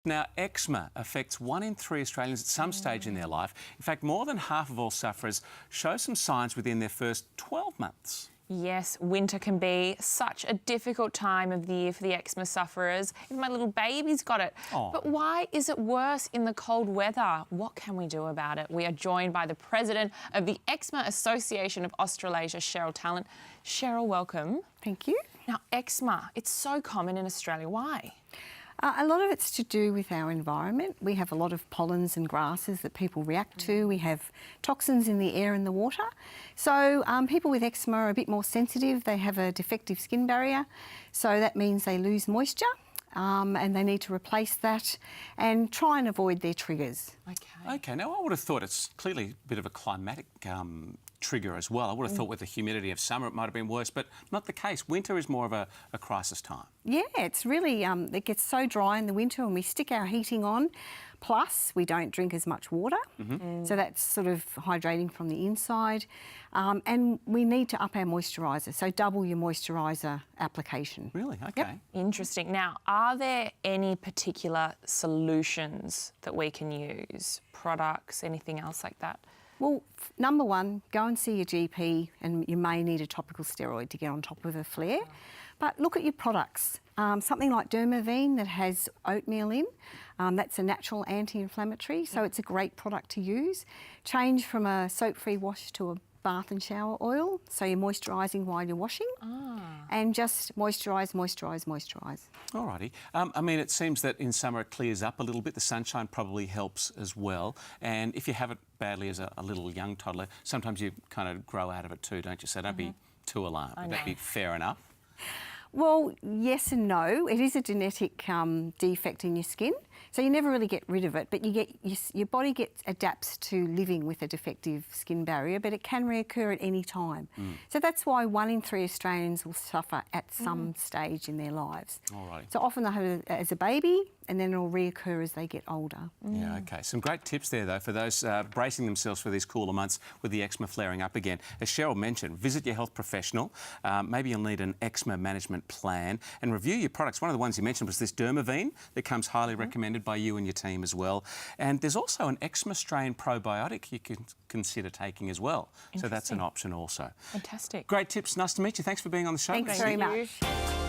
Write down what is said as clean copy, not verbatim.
Now, eczema affects 1 in 3 Australians at some stage in their life. In fact, more than half of all sufferers show some signs within their first 12 months. Yes, winter can be such a difficult time of the year for the eczema sufferers. Even my little baby's got it. Oh. But why is it worse in the cold weather? What can we do about it? We are joined by the president of the Eczema Association of Australasia, Cheryl Tallant. Cheryl, welcome. Thank you. Now, eczema, it's so common in Australia. Why? A lot of it's to do with our environment. We have a lot of pollens and grasses that people react to. We have toxins in the air and the water. So people with eczema are a bit more sensitive. They have a defective skin barrier. So that means they lose moisture and they need to replace that and try and avoid their triggers. OK, now I would have thought it's clearly a bit of a climatic trigger as well. I would have thought with the humidity of summer it might have been worse, but not the case. Winter is more of a crisis time. Yeah, it's really, it gets so dry in the winter and we stick our heating on, plus we don't drink as much water, so that's sort of hydrating from the inside, and we need to up our moisturiser, so double your moisturiser application. Really? OK. Yep. Interesting. Now, are there any particular solutions that we can use? Products, anything else like that? Well, number one, go and see your GP, and you may need a topical steroid to get on top of a flare. But look at your products. Something like Dermaveen that has oatmeal in, that's a natural anti-inflammatory, so it's a great product to use. Change from a soap-free wash to a bath and shower oil, so you're moisturising while you're washing. And just moisturise, moisturise, moisturise. Alrighty. I mean, it seems that in summer it clears up a little bit. The sunshine probably helps as well. And if you have it badly as a little young toddler, sometimes you kind of grow out of it too, don't you? So don't be too alarmed. Would that be fair enough? Well, yes and no. It is a genetic defect in your skin, so you never really get rid of it, but your body adapts to living with a defective skin barrier, but it can reoccur at any time. So that's why 1 in 3 Australians will suffer at some stage in their lives. Alrighty. So often they have it as a baby, and then it'll reoccur as they get older. Yeah, OK. Some great tips there, though, for those bracing themselves for these cooler months with the eczema flaring up again. As Cheryl mentioned, visit your health professional. Maybe you'll need an eczema management plan and review your products. One of the ones you mentioned was this Dermaveen that comes highly recommended by you and your team as well. And there's also an eczema strain probiotic you can consider taking as well. So that's an option also. Fantastic. Great tips. Nice to meet you. Thanks for being on the show. Thanks very much.